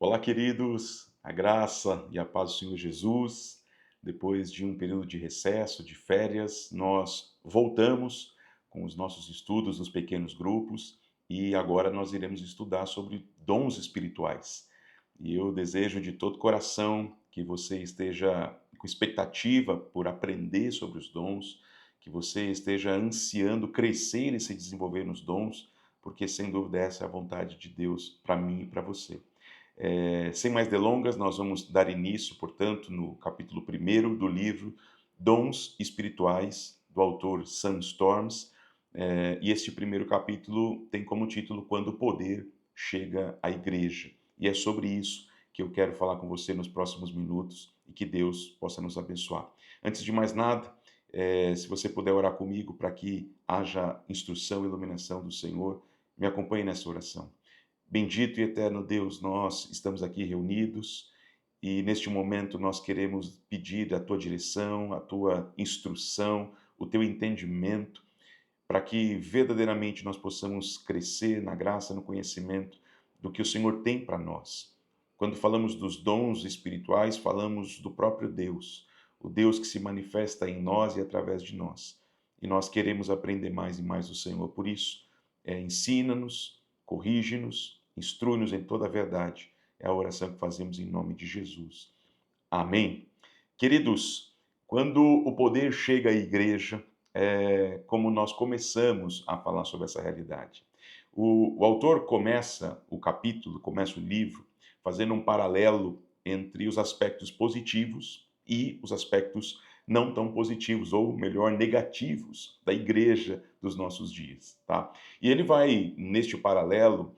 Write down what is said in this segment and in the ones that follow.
Olá, queridos, a graça e a paz do Senhor Jesus. Depois de um período de recesso, de férias, nós voltamos com os nossos estudos nos pequenos grupos e agora nós iremos estudar sobre dons espirituais. E eu desejo de todo coração que você esteja com expectativa por aprender sobre os dons, que você esteja ansiando crescer e se desenvolver nos dons, porque sem dúvida essa é a vontade de Deus para mim e para você. Sem mais delongas, nós vamos dar início, portanto, no capítulo 1 do livro Dons Espirituais, do autor Sam Storms. E este primeiro capítulo tem como título Quando o Poder Chega à Igreja. E é sobre isso que eu quero falar com você nos próximos minutos e que Deus possa nos abençoar. Antes de mais nada, se você puder orar comigo para que haja instrução e iluminação do Senhor, me acompanhe nessa oração. Bendito e eterno Deus, nós estamos aqui reunidos e neste momento nós queremos pedir a tua direção, a tua instrução, o teu entendimento, para que verdadeiramente nós possamos crescer na graça, no conhecimento do que o Senhor tem para nós. Quando falamos dos dons espirituais, falamos do próprio Deus, o Deus que se manifesta em nós e através de nós. E nós queremos aprender mais e mais do Senhor. Por isso, ensina-nos, corrige-nos, instrui-nos em toda a verdade. É a oração que fazemos em nome de Jesus. Amém. Queridos, quando o poder chega à igreja, é como nós começamos a falar sobre essa realidade. O autor começa o capítulo, começa o livro, fazendo um paralelo entre os aspectos positivos e os aspectos não tão positivos, ou melhor, negativos da igreja dos nossos dias, tá? E ele vai, neste paralelo,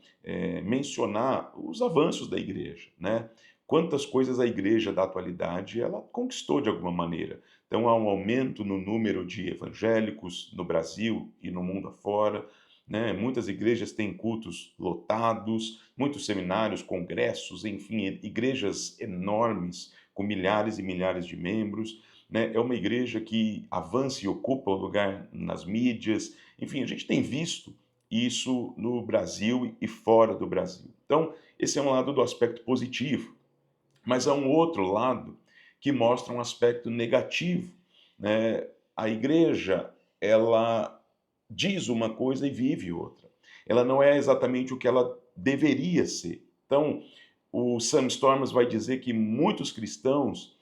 mencionar os avanços da igreja, né? Quantas coisas a igreja da atualidade ela conquistou de alguma maneira. Então há um aumento no número de evangélicos no Brasil e no mundo afora, né? Muitas igrejas têm cultos lotados, muitos seminários, congressos, enfim, igrejas enormes com milhares e milhares de membros, né? É uma igreja que avança e ocupa o lugar nas mídias. Enfim, a gente tem visto isso no Brasil e fora do Brasil. Então, esse é um lado do aspecto positivo. Mas há um outro lado que mostra um aspecto negativo, né? A igreja, ela diz uma coisa e vive outra. Ela não é exatamente o que ela deveria ser. Então, o Sam Storms vai dizer que muitos cristãos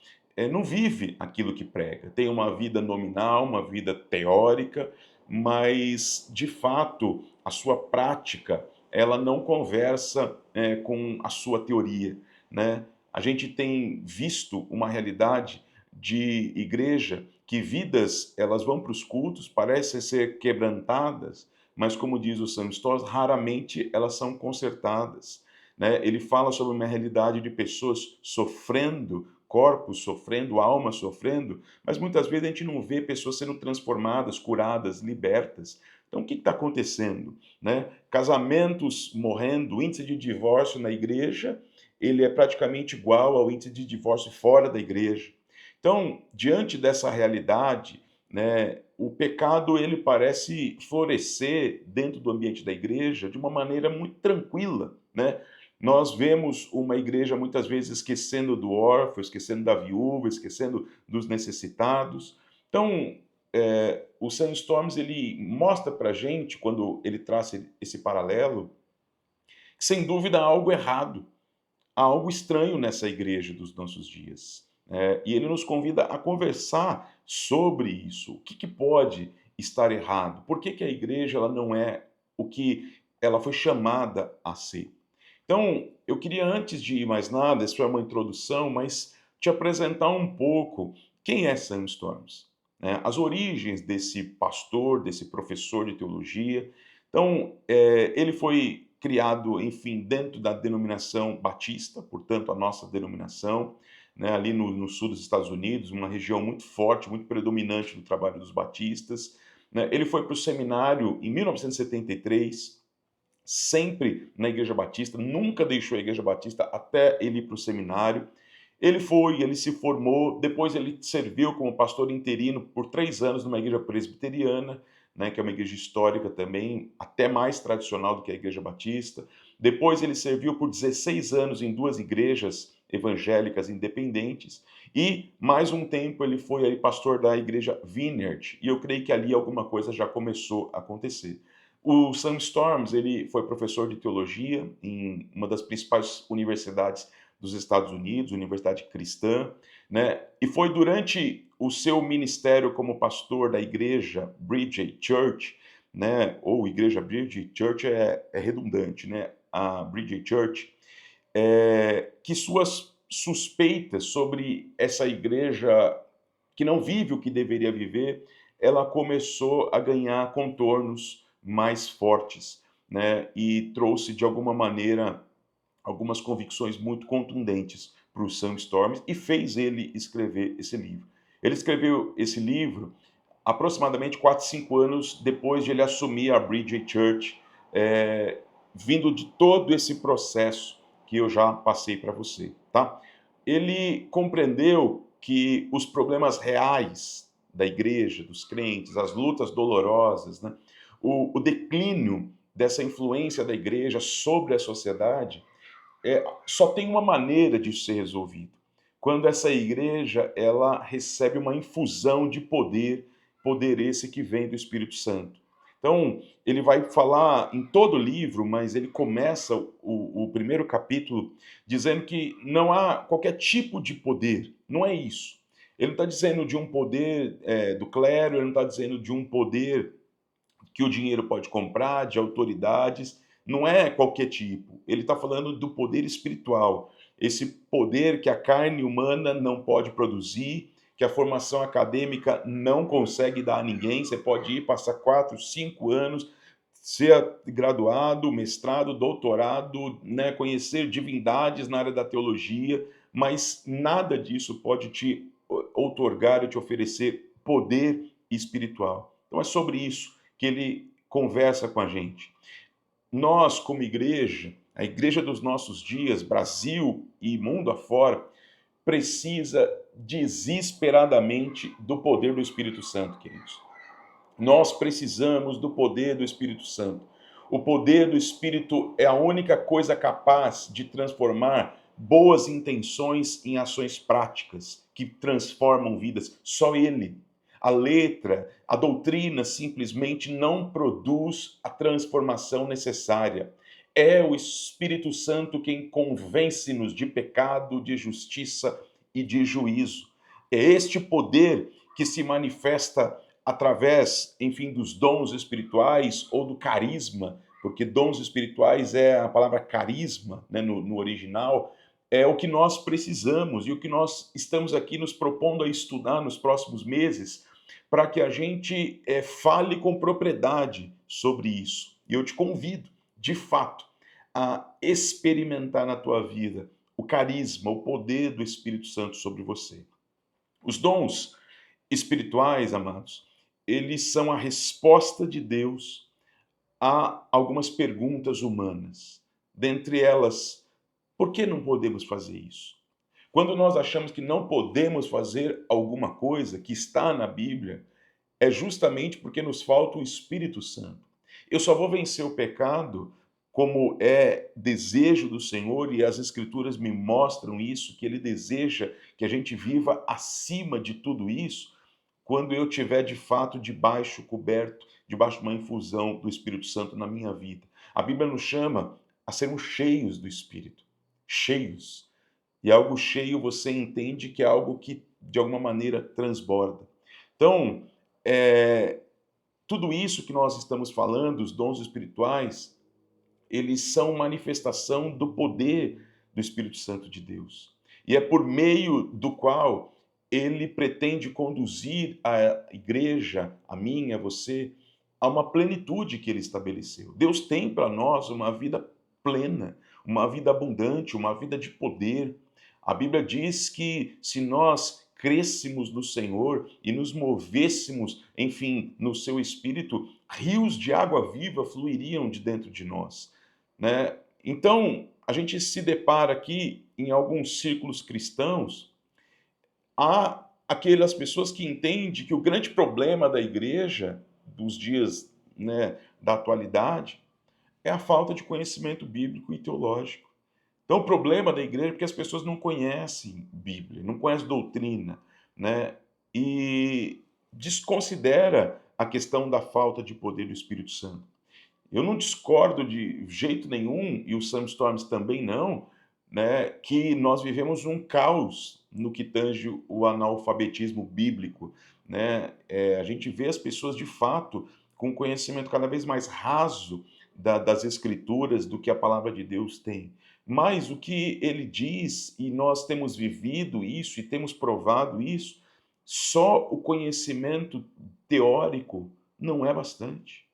não vivem aquilo que prega. Tem uma vida nominal, uma vida teórica, mas, de fato, a sua prática, ela não conversa com a sua teoria, né? A gente tem visto uma realidade de igreja que vidas elas vão para os cultos, parecem ser quebrantadas, mas como diz o Sam Storrs, raramente elas são consertadas, né? Ele fala sobre uma realidade de pessoas sofrendo, corpos sofrendo, almas sofrendo, mas muitas vezes a gente não vê pessoas sendo transformadas, curadas, libertas. Então o que está acontecendo, né? Casamentos morrendo, o índice de divórcio na igreja ele é praticamente igual ao índice de divórcio fora da igreja. Então, diante dessa realidade, né, o pecado ele parece florescer dentro do ambiente da igreja de uma maneira muito tranquila, né? Nós vemos uma igreja muitas vezes esquecendo do órfão, esquecendo da viúva, esquecendo dos necessitados. Então, o Sam Storms ele mostra para gente, quando ele traça esse paralelo, que sem dúvida há algo errado, há algo estranho nessa igreja dos nossos dias. E ele nos convida a conversar sobre isso. O que pode estar errado? Por que a igreja ela não é o que ela foi chamada a ser? Então, eu queria, antes de mais nada, isso é uma introdução, mas te apresentar um pouco quem é Sam Storms, né? As origens desse pastor, desse professor de teologia. Então, ele foi criado, enfim, dentro da denominação batista, portanto, a nossa denominação, né, ali no sul dos Estados Unidos, uma região muito forte, muito predominante do trabalho dos batistas, né? Ele foi para o seminário em 1973, sempre na Igreja Batista, nunca deixou a Igreja Batista até ele ir para o seminário. Ele se formou, depois ele serviu como pastor interino por 3 anos numa igreja presbiteriana, né, que é uma igreja histórica também, até mais tradicional do que a Igreja Batista. Depois ele serviu por 16 anos em duas igrejas evangélicas independentes e mais um tempo ele foi aí pastor da igreja Vineyard, e eu creio que ali alguma coisa já começou a acontecer. O Sam Storms, ele foi professor de teologia em uma das principais universidades dos Estados Unidos, Universidade Cristã, né? E foi durante o seu ministério como pastor da igreja Bridgey Church, né? Ou igreja Bridgey Church é redundante, né? A Bridgey Church, que suas suspeitas sobre essa igreja que não vive o que deveria viver, ela começou a ganhar contornos mais fortes, né? E trouxe de alguma maneira algumas convicções muito contundentes para o Sam Storms e fez ele escrever esse livro. Ele escreveu esse livro aproximadamente 4, 5 anos depois de ele assumir a Bridgey Church, vindo de todo esse processo que eu já passei para você, tá? Ele compreendeu que os problemas reais da igreja, dos crentes, as lutas dolorosas, né? O declínio dessa influência da igreja sobre a sociedade, só tem uma maneira de ser resolvido. Quando essa igreja ela recebe uma infusão de poder, poder esse que vem do Espírito Santo. Então, ele vai falar em todo o livro, mas ele começa o primeiro capítulo dizendo que não há qualquer tipo de poder, não é isso. Ele não está dizendo de um poder do clero, ele não está dizendo de um poder que o dinheiro pode comprar, de autoridades, não é qualquer tipo. Ele está falando do poder espiritual, esse poder que a carne humana não pode produzir, que a formação acadêmica não consegue dar a ninguém. Você pode ir passar 4, 5 anos, ser graduado, mestrado, doutorado, né, conhecer divindades na área da teologia, mas nada disso pode te outorgar e te oferecer poder espiritual. Então é sobre isso que ele conversa com a gente. Nós, como igreja, a igreja dos nossos dias, Brasil e mundo afora, precisa desesperadamente do poder do Espírito Santo, queridos. Nós precisamos do poder do Espírito Santo. O poder do Espírito é a única coisa capaz de transformar boas intenções em ações práticas que transformam vidas. Só Ele. A letra, a doutrina simplesmente não produz a transformação necessária. É o Espírito Santo quem convence-nos de pecado, de justiça e de juízo. É este poder que se manifesta através, enfim, dos dons espirituais ou do carisma, porque dons espirituais é a palavra carisma, né, no original, é o que nós precisamos e o que nós estamos aqui nos propondo a estudar nos próximos meses, para que a gente fale com propriedade sobre isso. E eu te convido, de fato, a experimentar na tua vida o carisma, o poder do Espírito Santo sobre você. Os dons espirituais, amados, eles são a resposta de Deus a algumas perguntas humanas. Dentre elas, por que não podemos fazer isso? Quando nós achamos que não podemos fazer alguma coisa que está na Bíblia, é justamente porque nos falta o Espírito Santo. Eu só vou vencer o pecado como é desejo do Senhor, e as Escrituras me mostram isso, que Ele deseja que a gente viva acima de tudo isso, quando eu tiver de fato debaixo, coberto, debaixo de uma infusão do Espírito Santo na minha vida. A Bíblia nos chama a sermos cheios do Espírito. Cheios. E algo cheio você entende que é algo que de alguma maneira transborda. Então, é, tudo isso que nós estamos falando, os dons espirituais, eles são manifestação do poder do Espírito Santo de Deus. E é por meio do qual ele pretende conduzir a igreja, a mim, a você, a uma plenitude que ele estabeleceu. Deus tem para nós uma vida plena, uma vida abundante, uma vida de poder. A Bíblia diz que se nós crescêssemos no Senhor e nos movêssemos, enfim, no seu espírito, rios de água viva fluiriam de dentro de nós, né? Então, a gente se depara aqui em alguns círculos cristãos, há aquelas pessoas que entendem que o grande problema da igreja dos dias, né, da atualidade é a falta de conhecimento bíblico e teológico. Então, o problema da igreja é que as pessoas não conhecem Bíblia, não conhecem doutrina, né? E desconsidera a questão da falta de poder do Espírito Santo. Eu não discordo de jeito nenhum, e o Sam Storms também não, né, que nós vivemos um caos no que tange o analfabetismo bíblico, né? A gente vê as pessoas de fato com conhecimento cada vez mais raso das Escrituras do que a palavra de Deus tem. Mas o que ele diz, e nós temos vivido isso e temos provado isso, só o conhecimento teórico não é bastante.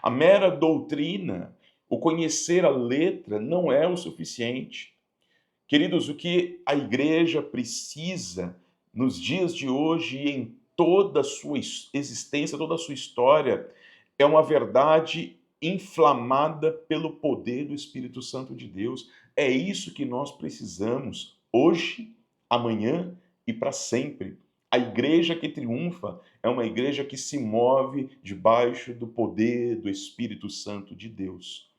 A mera doutrina, o conhecer a letra, não é o suficiente. Queridos, o que a igreja precisa nos dias de hoje e em toda a sua existência, toda a sua história, é uma verdade inflamada pelo poder do Espírito Santo de Deus. É isso que nós precisamos hoje, amanhã e para sempre. A igreja que triunfa é uma igreja que se move debaixo do poder do Espírito Santo de Deus.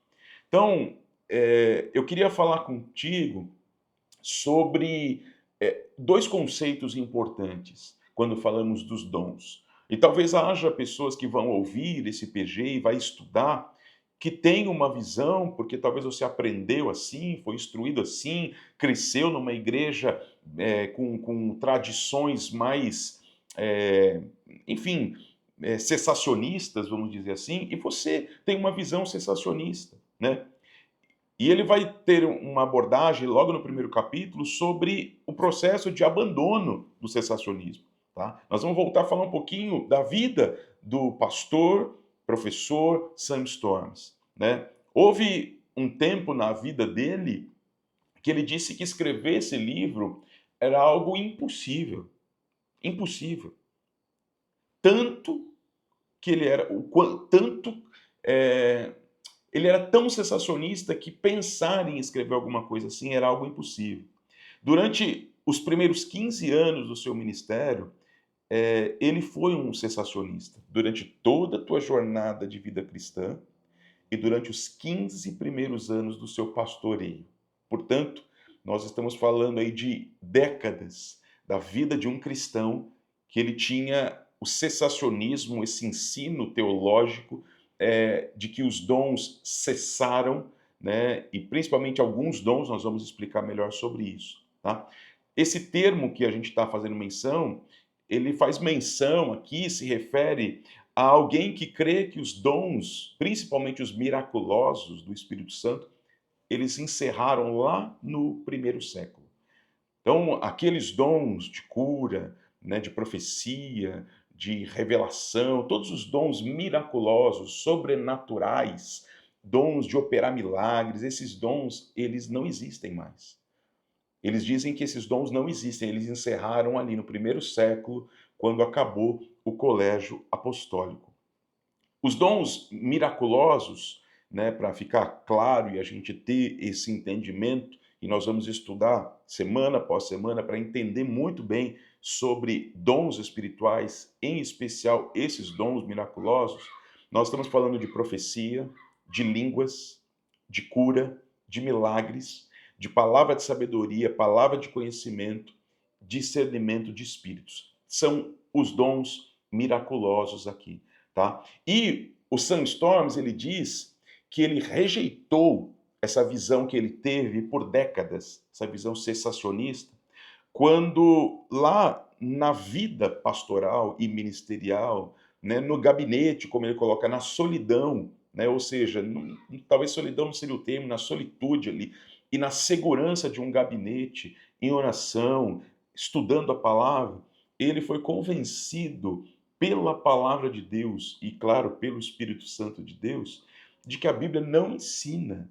Então, eu queria falar contigo sobre dois conceitos importantes quando falamos dos dons. E talvez haja pessoas que vão ouvir esse PG e vai estudar, que tem uma visão, porque talvez você aprendeu assim, foi instruído assim, cresceu numa igreja com tradições mais, é, enfim, cessacionistas, vamos dizer assim, e você tem uma visão cessacionista, né? E ele vai ter uma abordagem, logo no primeiro capítulo, sobre o processo de abandono do cessacionismo. Tá? Nós vamos voltar a falar um pouquinho da vida do pastor, professor Sam Storms. Né? Houve um tempo na vida dele que ele disse que escrever esse livro era algo impossível. Impossível. Tanto que ele era, tanto ele era tão sensacionista que pensar em escrever alguma coisa assim era algo impossível. Durante os primeiros 15 anos do seu ministério, ele foi um sensacionista. Durante toda a tua jornada de vida cristã e durante os 15 primeiros anos do seu pastoreio. Portanto, nós estamos falando aí de décadas da vida de um cristão que ele tinha o cessacionismo, esse ensino teológico de que os dons cessaram, né? E principalmente alguns dons, nós vamos explicar melhor sobre isso. Tá? Esse termo que a gente está fazendo menção, ele faz menção aqui, se refere a alguém que crê que os dons, principalmente os miraculosos do Espírito Santo, eles se encerraram lá no primeiro século. Então, aqueles dons de cura, né, de profecia, de revelação, todos os dons miraculosos, sobrenaturais, dons de operar milagres, esses dons, eles não existem mais. Eles dizem que esses dons não existem, eles encerraram ali no primeiro século, quando acabou o colégio apostólico. Os dons miraculosos, né, para ficar claro e a gente ter esse entendimento, e nós vamos estudar semana após semana para entender muito bem sobre dons espirituais, em especial esses dons miraculosos. Nós estamos falando de profecia, de línguas, de cura, de milagres, de palavra de sabedoria, palavra de conhecimento, discernimento de espíritos. São os dons miraculosos aqui. Tá? E o Sam Storms, ele diz que ele rejeitou essa visão que ele teve por décadas, essa visão cessacionista, quando lá na vida pastoral e ministerial, né, no gabinete, como ele coloca, na solidão, né, ou seja, talvez solidão não seria o termo, na solitude ali, e na segurança de um gabinete, em oração, estudando a palavra, ele foi convencido pela palavra de Deus e, claro, pelo Espírito Santo de Deus, de que a Bíblia não ensina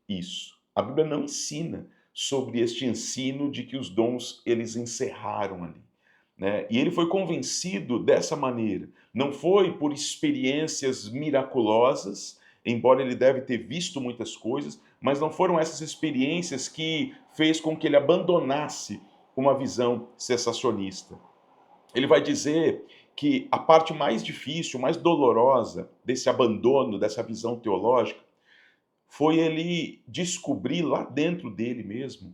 isso. A Bíblia não ensina sobre este ensino de que os dons eles encerraram ali, né? E ele foi convencido dessa maneira. Não foi por experiências miraculosas, embora ele deve ter visto muitas coisas, mas não foram essas experiências que fez com que ele abandonasse uma visão cessacionista. Ele vai dizer que a parte mais difícil, mais dolorosa desse abandono, dessa visão teológica, foi ele descobrir lá dentro dele mesmo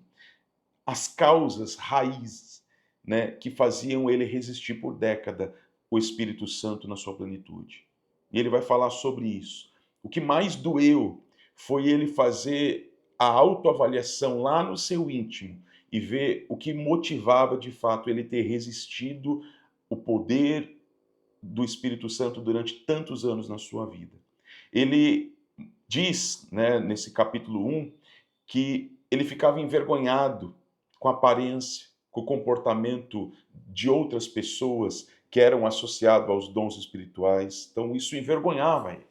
as causas raízes, né, que faziam ele resistir por década o Espírito Santo na sua plenitude. E ele vai falar sobre isso. O que mais doeu foi ele fazer a autoavaliação lá no seu íntimo e ver o que motivava de fato ele ter resistido o poder do Espírito Santo durante tantos anos na sua vida. Ele diz, né, nesse capítulo 1, que ele ficava envergonhado com a aparência, com o comportamento de outras pessoas que eram associadas aos dons espirituais. Então isso envergonhava ele.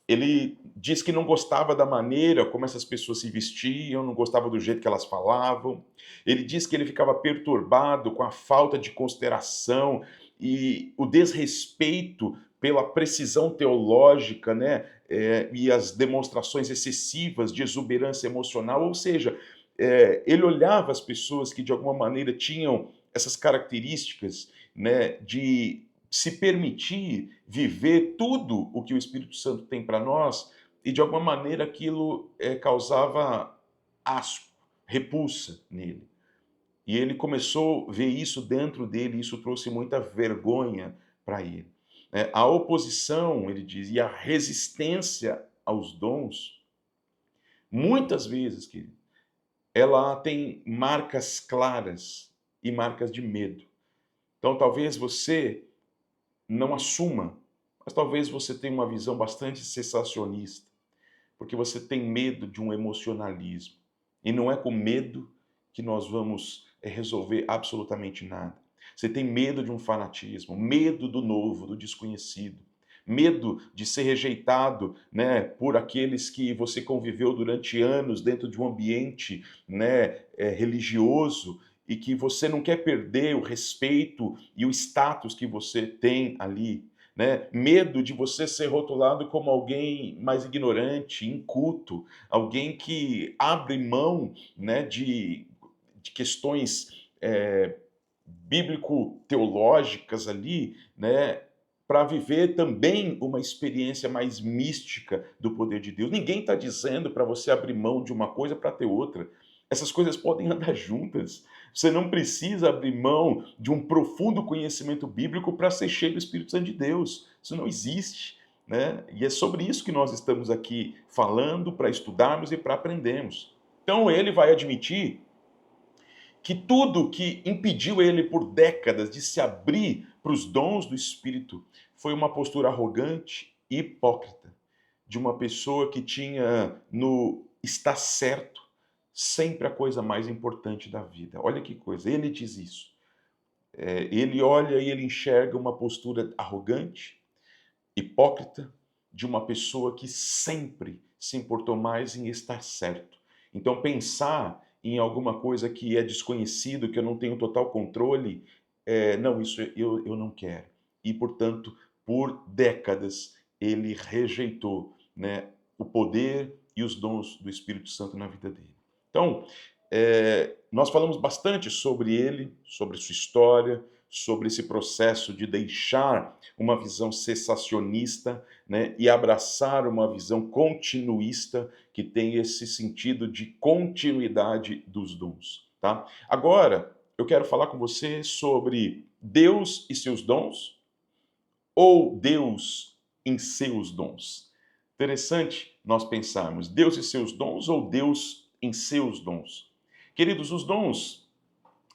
Ele diz que não gostava da maneira como essas pessoas se vestiam, não gostava do jeito que elas falavam. Ele diz que ele ficava perturbado com a falta de consideração e o desrespeito pela precisão teológica, né? E as demonstrações excessivas de exuberância emocional. Ou seja, ele olhava as pessoas que de alguma maneira tinham essas características, né, de se permitir viver tudo o que o Espírito Santo tem para nós, e de alguma maneira aquilo causava asco, repulsa nele. E ele começou a ver isso dentro dele, e isso trouxe muita vergonha para ele. A oposição, ele diz, e a resistência aos dons, muitas vezes, querido, ela tem marcas claras e marcas de medo. Então talvez você não assuma, mas talvez você tenha uma visão bastante sensacionista, porque você tem medo de um emocionalismo. E não é com medo que nós vamos resolver absolutamente nada. Você tem medo de um fanatismo, medo do novo, do desconhecido, medo de ser rejeitado, né, por aqueles que você conviveu durante anos dentro de um ambiente, né, religioso, e que você não quer perder o respeito e o status que você tem ali, né? Medo de você ser rotulado como alguém mais ignorante, inculto, alguém que abre mão, né, de questões bíblico-teológicas ali, né, para viver também uma experiência mais mística do poder de Deus. Ninguém está dizendo para você abrir mão de uma coisa para ter outra. Essas coisas podem andar juntas. Você não precisa abrir mão de um profundo conhecimento bíblico para ser cheio do Espírito Santo de Deus. Isso não existe, né? E é sobre isso que nós estamos aqui falando, para estudarmos e para aprendermos. Então ele vai admitir que tudo que impediu ele por décadas de se abrir para os dons do Espírito foi uma postura arrogante e hipócrita de uma pessoa que tinha no estar certo sempre a coisa mais importante da vida. Olha que coisa, ele diz isso. Ele olha e ele enxerga uma postura arrogante, hipócrita, de uma pessoa que sempre se importou mais em estar certo. Então, pensar em alguma coisa que é desconhecido, que eu não tenho total controle, não, isso eu não quero. E, portanto, por décadas, ele rejeitou, né, o poder e os dons do Espírito Santo na vida dele. Então, nós falamos bastante sobre ele, sobre sua história, sobre esse processo de deixar uma visão cessacionista, né, e abraçar uma visão continuista que tem esse sentido de continuidade dos dons, tá? Agora, eu quero falar com você sobre Deus e seus dons ou Deus em seus dons. Interessante nós pensarmos Deus e seus dons ou Deus em seus dons. Queridos, os dons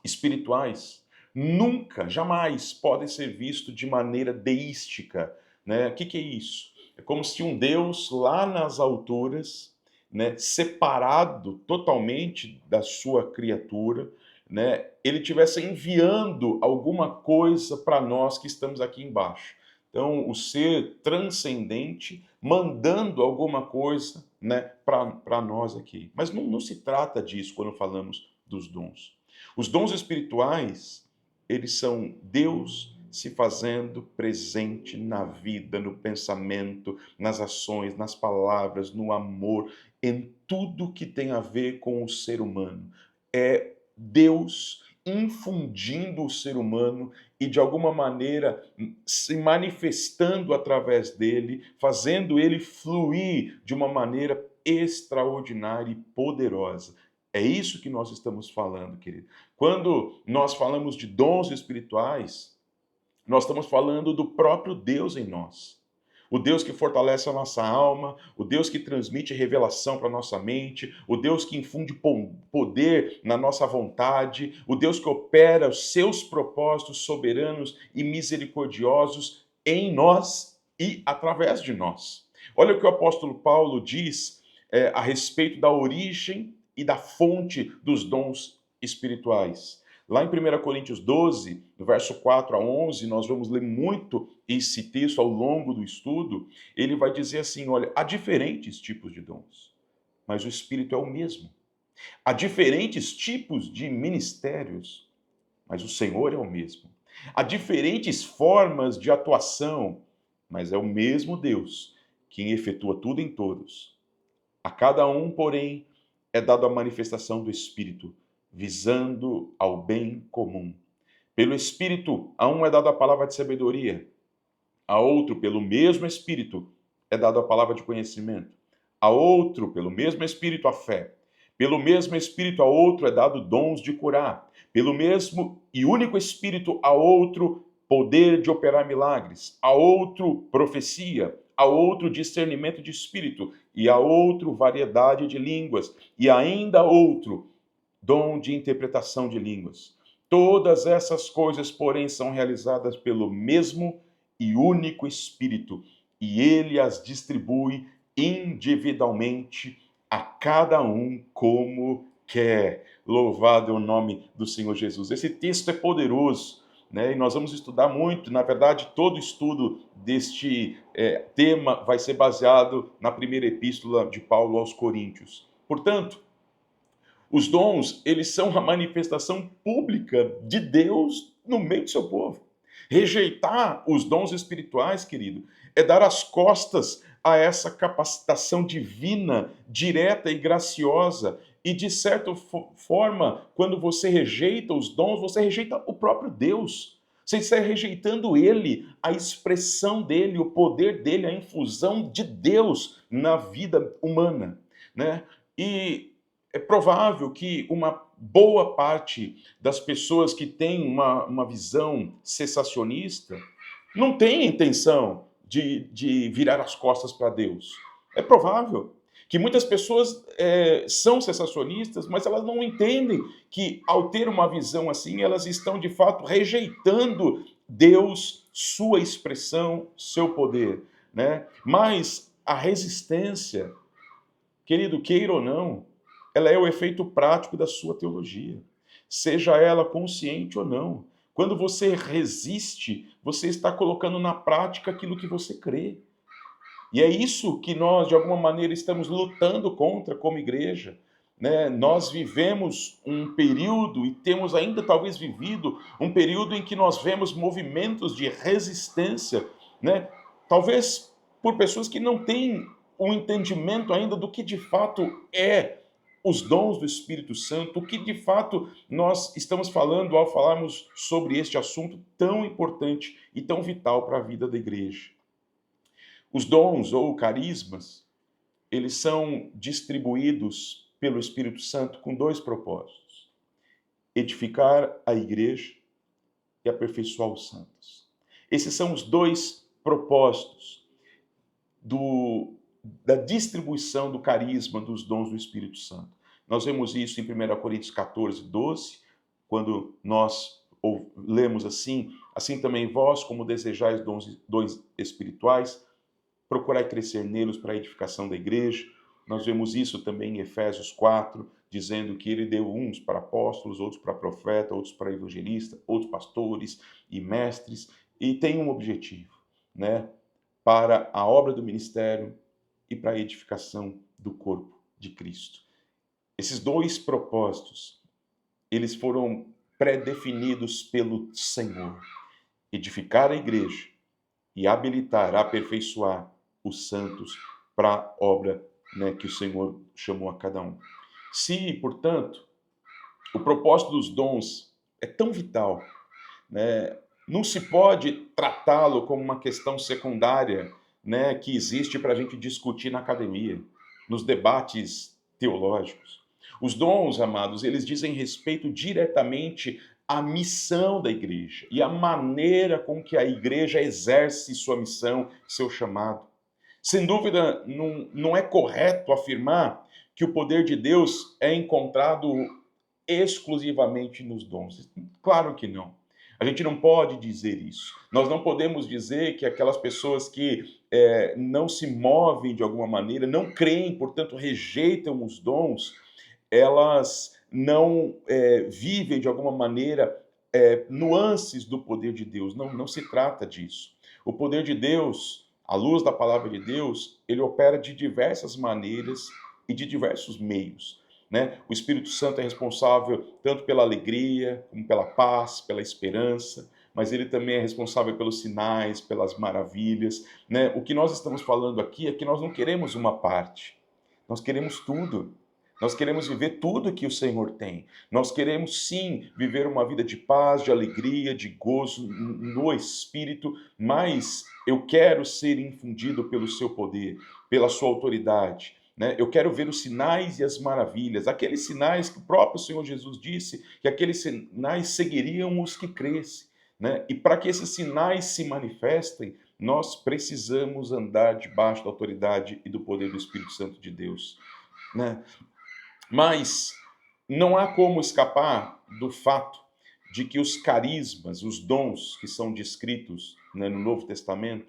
espirituais nunca, jamais podem ser vistos de maneira deística, né? O que é isso? É como se um Deus lá nas alturas, né, separado totalmente da sua criatura, né, ele tivesse enviando alguma coisa para nós que estamos aqui embaixo. Então, o ser transcendente mandando alguma coisa, né, para nós aqui. Mas não se trata disso quando falamos dos dons. Os dons espirituais, eles são Deus se fazendo presente na vida, no pensamento, nas ações, nas palavras, no amor, em tudo que tem a ver com o ser humano. É Deus infundindo o ser humano e de alguma maneira se manifestando através dele, fazendo ele fluir de uma maneira extraordinária e poderosa. É isso que nós estamos falando, querido. Quando nós falamos de dons espirituais, nós estamos falando do próprio Deus em nós. O Deus que fortalece a nossa alma, o Deus que transmite revelação para a nossa mente, o Deus que infunde poder na nossa vontade, o Deus que opera os seus propósitos soberanos e misericordiosos em nós e através de nós. Olha o que o apóstolo Paulo diz a respeito da origem e da fonte dos dons espirituais. Lá em 1 Coríntios 12, no verso 4 a 11, nós vamos ler muito esse texto ao longo do estudo. Ele vai dizer assim, olha, há diferentes tipos de dons, mas o Espírito é o mesmo. Há diferentes tipos de ministérios, mas o Senhor é o mesmo. Há diferentes formas de atuação, mas é o mesmo Deus quem efetua tudo em todos. A cada um, porém, é dada a manifestação do Espírito, visando ao bem comum. Pelo Espírito, a um é dada a palavra de sabedoria, a outro, pelo mesmo Espírito, é dada a palavra de conhecimento, a outro, pelo mesmo Espírito, a fé. Pelo mesmo Espírito, a outro é dado dons de curar. Pelo mesmo e único Espírito, a outro, poder de operar milagres. A outro, profecia. A outro, discernimento de espírito. E a outro, variedade de línguas. E ainda outro, dom de interpretação de línguas. Todas essas coisas, porém, são realizadas pelo mesmo e único Espírito, e ele as distribui individualmente a cada um como quer. Louvado é o nome do Senhor Jesus. Esse texto é poderoso, né? E nós vamos estudar muito. Na verdade, todo estudo deste tema vai ser baseado na primeira epístola de Paulo aos Coríntios. Portanto, os dons, eles são a manifestação pública de Deus no meio do seu povo. Rejeitar os dons espirituais, querido, é dar as costas a essa capacitação divina, direta e graciosa. E, de certa forma, quando você rejeita os dons, você rejeita o próprio Deus. Você está rejeitando Ele, a expressão dEle, o poder dEle, a infusão de Deus na vida humana, né? E é provável que uma boa parte das pessoas que têm uma visão cessacionista não tem intenção de virar as costas para Deus. É provável que muitas pessoas são cessacionistas, mas elas não entendem que, ao ter uma visão assim, elas estão de fato rejeitando Deus, sua expressão, seu poder, né? Mas a resistência, querido, queira ou não, ela é o efeito prático da sua teologia, seja ela consciente ou não. Quando você resiste, você está colocando na prática aquilo que você crê. E é isso que nós, de alguma maneira, estamos lutando contra como igreja, né? Nós vivemos um período, e temos ainda talvez vivido, um período em que nós vemos movimentos de resistência, né? Talvez por pessoas que não têm um entendimento ainda do que de fato é os dons do Espírito Santo, o que de fato nós estamos falando ao falarmos sobre este assunto tão importante e tão vital para a vida da igreja. Os dons ou carismas, eles são distribuídos pelo Espírito Santo com dois propósitos: edificar a igreja e aperfeiçoar os santos. Esses são os dois propósitos da distribuição do carisma dos dons do Espírito Santo. Nós vemos isso em 1 Coríntios 14, 12, quando nós lemos assim também vós, como desejais dons espirituais, procurai crescer neles para a edificação da igreja. Nós vemos isso também em Efésios 4, dizendo que ele deu uns para apóstolos, outros para profeta, outros para evangelista, outros pastores e mestres, e tem um objetivo, né? Para a obra do ministério e para a edificação do corpo de Cristo. Esses dois propósitos, eles foram pré-definidos pelo Senhor: edificar a igreja e habilitar, aperfeiçoar os santos para a obra, né, que o Senhor chamou a cada um. Se, portanto, o propósito dos dons é tão vital, né, não se pode tratá-lo como uma questão secundária, né, que existe para a gente discutir na academia. nos debates teológicos. Os dons, amados, eles dizem respeito diretamente à missão da igreja e à maneira com que a igreja exerce sua missão, seu chamado. Sem dúvida, não é correto afirmar que o poder de Deus é encontrado exclusivamente nos dons. Claro que não. A gente não pode dizer isso. Nós não podemos dizer que aquelas pessoas que não se movem de alguma maneira, não creem, portanto rejeitam os dons, elas não vivem de alguma maneira nuances do poder de Deus. Não, não se trata disso. O poder de Deus, à luz da palavra de Deus, ele opera de diversas maneiras e de diversos meios. Né? O Espírito Santo é responsável tanto pela alegria, como pela paz, pela esperança, mas ele também é responsável pelos sinais, pelas maravilhas. Né? O que nós estamos falando aqui é que nós não queremos uma parte, nós queremos tudo. Nós queremos viver tudo que o Senhor tem. Nós queremos sim viver uma vida de paz, de alegria, de gozo no Espírito, mas eu quero ser infundido pelo seu poder, pela sua autoridade. Né? Eu quero ver os sinais e as maravilhas, aqueles sinais que o próprio Senhor Jesus disse que aqueles sinais seguiriam os que crescem. Né? E para que esses sinais se manifestem, nós precisamos andar debaixo da autoridade e do poder do Espírito Santo de Deus. Né? Mas não há como escapar do fato de que os carismas, os dons que são descritos, né, no Novo Testamento,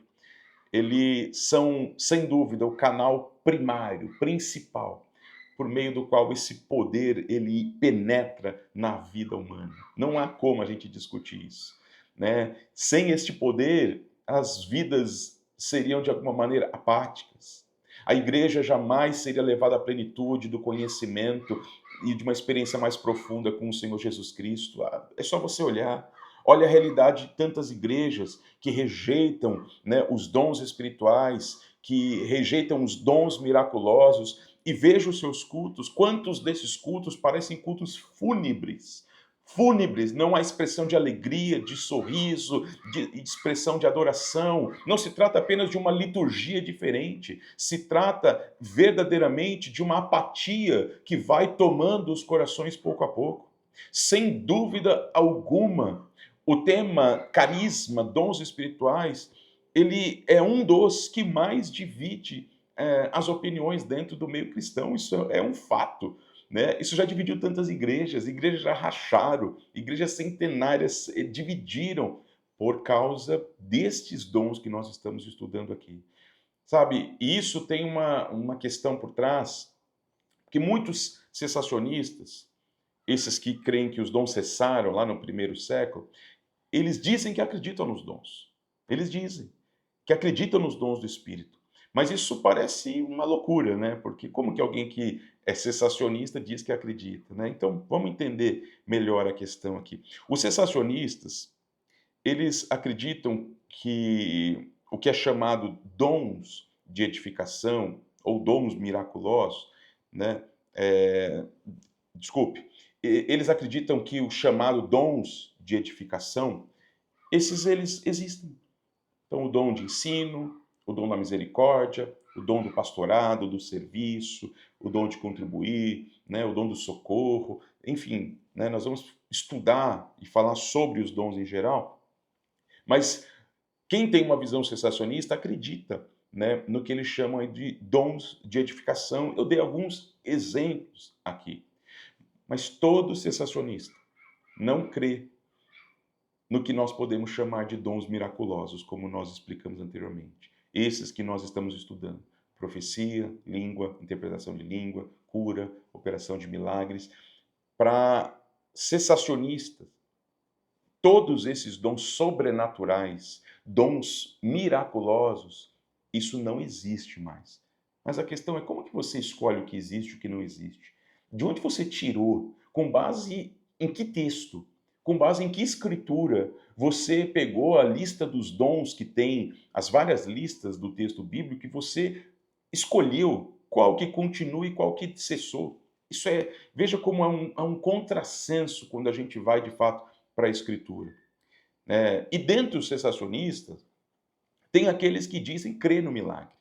eles são, sem dúvida, o canal primário, principal, por meio do qual esse poder ele penetra na vida humana. Não há como a gente discutir isso. Né? Sem este poder, as vidas seriam de alguma maneira apáticas. A igreja jamais seria levada à plenitude do conhecimento e de uma experiência mais profunda com o Senhor Jesus Cristo. É só você olhar. Olha a realidade de tantas igrejas que rejeitam, né, os dons espirituais, que rejeitam os dons miraculosos, e veja os seus cultos. Quantos desses cultos parecem cultos fúnebres? Fúnebres, não há expressão de alegria, de sorriso, de expressão de adoração. Não se trata apenas de uma liturgia diferente, se trata verdadeiramente de uma apatia que vai tomando os corações pouco a pouco. Sem dúvida alguma, o tema carisma, dons espirituais, ele é um dos que mais divide as opiniões dentro do meio cristão. Isso é um fato. Né? Isso já dividiu tantas igrejas já racharam, igrejas centenárias dividiram por causa destes dons que nós estamos estudando aqui. Sabe, e isso tem uma questão por trás, que muitos cessacionistas, esses que creem que os dons cessaram lá no primeiro século, eles dizem que acreditam nos dons. Eles dizem que acreditam nos dons do Espírito. Mas isso parece uma loucura, né? Porque como que alguém que é cessacionista diz que acredita, né? Então, vamos entender melhor a questão aqui. Os cessacionistas, eles acreditam que o que é chamado dons de edificação ou dons miraculosos, né? Desculpe, eles acreditam que o chamado dons de edificação, esses eles existem. Então, o dom de ensino, o dom da misericórdia, o dom do pastorado, do serviço, o dom de contribuir, né, o dom do socorro, enfim, né, nós vamos estudar e falar sobre os dons em geral, mas quem tem uma visão cessacionista acredita, né, no que eles chamam de dons de edificação. Eu dei alguns exemplos aqui, mas todo cessacionista não crê no que nós podemos chamar de dons miraculosos, como nós explicamos anteriormente. Esses que nós estamos estudando: profecia, língua, interpretação de língua, cura, operação de milagres. Para cessacionistas, todos esses dons sobrenaturais, dons miraculosos, isso não existe mais. Mas a questão é como que você escolhe o que existe e o que não existe? De onde você tirou? Com base em que texto? Com base em que escritura você pegou a lista dos dons que tem, as várias listas do texto bíblico, e você escolheu qual que continua e qual que cessou? Isso é, veja como há um contrassenso quando a gente vai de fato para a escritura. E dentre os cessacionistas, tem aqueles que dizem crer no milagre.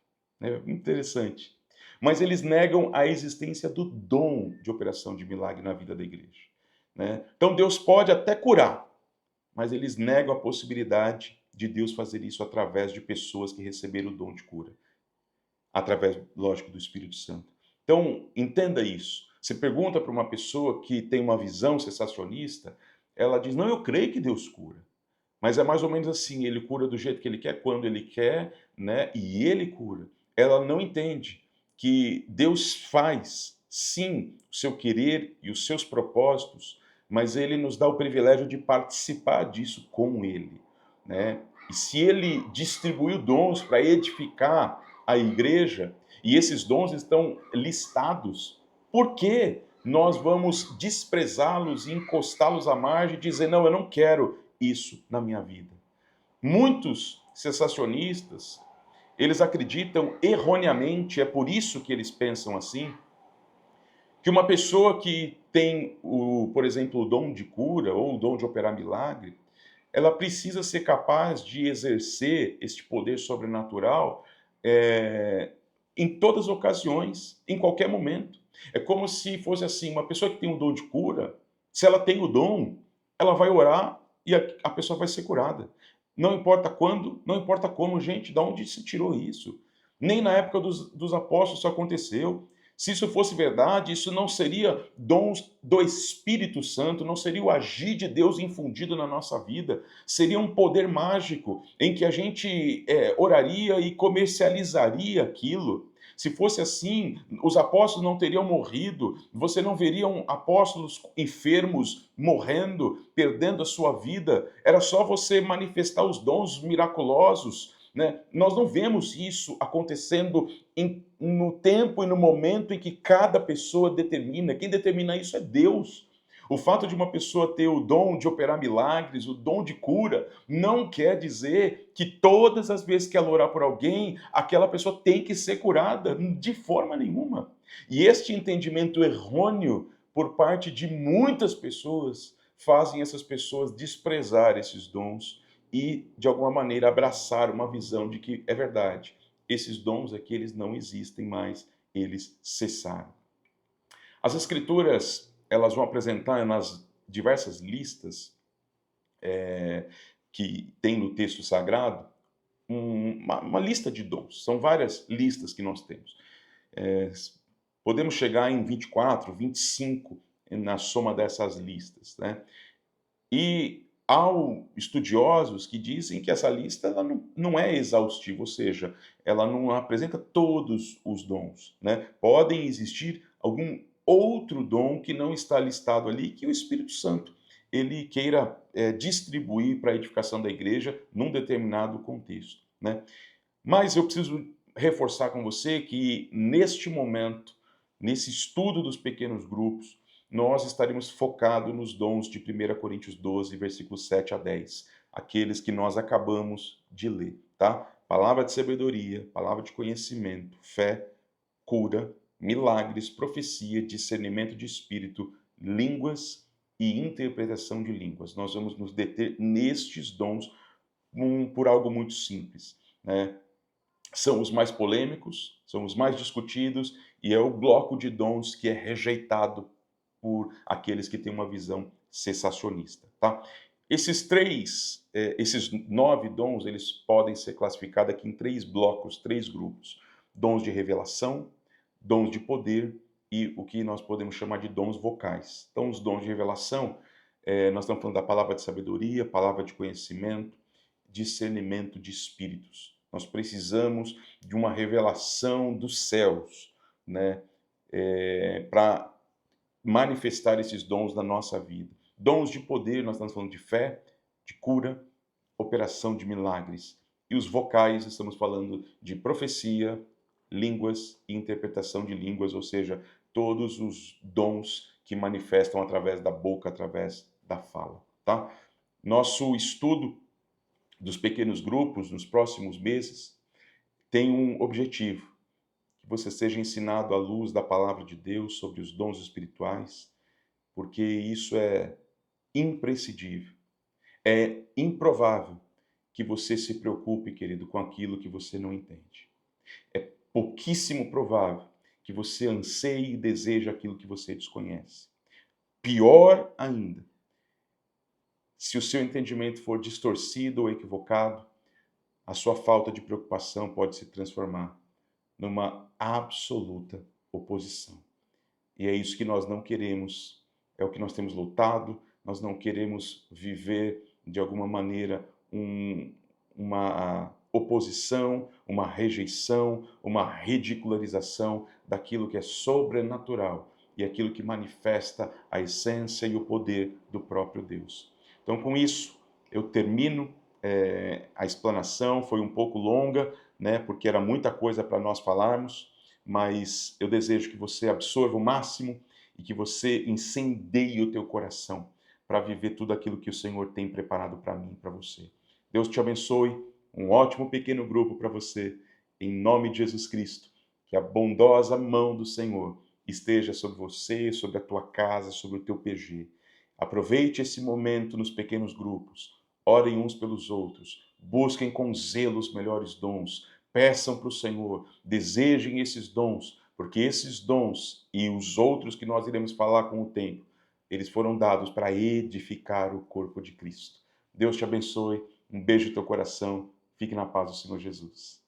Interessante. mas eles negam a existência do dom de operação de milagre na vida da igreja, né? Então Deus pode até curar, mas eles negam a possibilidade de Deus fazer isso através de pessoas que receberam o dom de cura, através, lógico, do Espírito Santo. Então, entenda isso. Você pergunta para uma pessoa que tem uma visão cessacionista, ela diz: Não, eu creio que Deus cura. Mas é mais ou menos assim: ele cura do jeito que ele quer, quando ele quer, né? E ele cura. Ela não entende que Deus faz, sim, o seu querer e os seus propósitos, mas ele nos dá o privilégio de participar disso com ele, né? E se ele distribuiu dons para edificar a igreja, e esses dons estão listados, por que nós vamos desprezá-los e encostá-los à margem e dizer: não, eu não quero isso na minha vida? Muitos cessacionistas, eles acreditam erroneamente, é por isso que eles pensam assim, que uma pessoa que tem, por exemplo, o dom de cura ou o dom de operar milagre, ela precisa ser capaz de exercer este poder sobrenatural eh, em todas as ocasiões, em qualquer momento. É como se fosse assim: uma pessoa que tem um dom de cura, se ela tem o dom, ela vai orar e a pessoa vai ser curada. Não importa quando, não importa como. Gente, de onde se tirou isso? Nem na época dos apóstolos isso aconteceu. Se isso fosse verdade, isso não seria dons do Espírito Santo, não seria o agir de Deus infundido na nossa vida, seria um poder mágico em que a gente oraria e comercializaria aquilo. Se fosse assim, os apóstolos não teriam morrido, você não veria apóstolos enfermos morrendo, perdendo a sua vida, era só você manifestar os dons miraculosos, né? Nós não vemos isso acontecendo no tempo e no momento em que cada pessoa determina. Quem determina isso é Deus. O fato de uma pessoa ter o dom de operar milagres, o dom de cura, não quer dizer que todas as vezes que ela orar por alguém, aquela pessoa tem que ser curada, de forma nenhuma. E este entendimento errôneo por parte de muitas pessoas fazem essas pessoas desprezar esses dons e, de alguma maneira, abraçar uma visão de que é verdade, esses dons aqui eles não existem mais, eles cessaram. As escrituras, elas vão apresentar nas diversas listas que tem no texto sagrado, uma lista de dons. São várias listas que nós temos. É, podemos chegar em 24, 25 na soma dessas listas, né? E há estudiosos que dizem que essa lista ela não é exaustiva, ou seja, ela não apresenta todos os dons, né? Podem existir algum outro dom que não está listado ali, que o Espírito Santo ele queira distribuir para a edificação da igreja num determinado contexto, né? Mas eu preciso reforçar com você que neste momento, nesse estudo dos pequenos grupos, nós estaremos focados nos dons de 1 Coríntios 12, versículos 7 a 10, aqueles que nós acabamos de ler, tá? Palavra de sabedoria, palavra de conhecimento, fé, cura, milagres, profecia, discernimento de espírito, línguas e interpretação de línguas. Nós vamos nos deter nestes dons por algo muito simples, né? São os mais polêmicos, são os mais discutidos e é o bloco de dons que é rejeitado por aqueles que têm uma visão cessacionista, tá? Esses 9 dons, eles podem ser classificados aqui em 3 blocos, 3 grupos: dons de revelação, dons de poder e o que nós podemos chamar de dons vocais. Então, os dons de revelação, nós estamos falando da palavra de sabedoria, palavra de conhecimento, discernimento de espíritos. Nós precisamos de uma revelação dos céus, né, para manifestar esses dons na nossa vida. Dons de poder, nós estamos falando de fé, de cura, operação de milagres. E os vocais, estamos falando de profecia, línguas e interpretação de línguas, ou seja, todos os dons que manifestam através da boca, através da fala, tá? Nosso estudo dos pequenos grupos nos próximos meses tem um objetivo: que você seja ensinado à luz da palavra de Deus sobre os dons espirituais, porque isso é imprescindível. É improvável que você se preocupe, querido, com aquilo que você não entende. É pouquíssimo provável que você anseie e deseja aquilo que você desconhece. Pior ainda, se o seu entendimento for distorcido ou equivocado, a sua falta de preocupação pode se transformar numa absoluta oposição. E é isso que nós não queremos, é o que nós temos lutado, nós não queremos viver de alguma maneira uma oposição, uma rejeição, uma ridicularização daquilo que é sobrenatural e aquilo que manifesta a essência e o poder do próprio Deus. Então, com isso, eu termino a explanação, foi um pouco longa, né, porque era muita coisa para nós falarmos, mas eu desejo que você absorva o máximo e que você incendeie o teu coração para viver tudo aquilo que o Senhor tem preparado para mim e para você. Deus te abençoe, um ótimo pequeno grupo para você, em nome de Jesus Cristo. Que a bondosa mão do Senhor esteja sobre você, sobre a tua casa, sobre o teu PG. Aproveite esse momento nos pequenos grupos. Orem uns pelos outros. Busquem com zelo os melhores dons. Peçam para o Senhor. Desejem esses dons, porque esses dons e os outros que nós iremos falar com o tempo, eles foram dados para edificar o corpo de Cristo. Deus te abençoe. Um beijo no teu coração. Fique na paz do Senhor Jesus.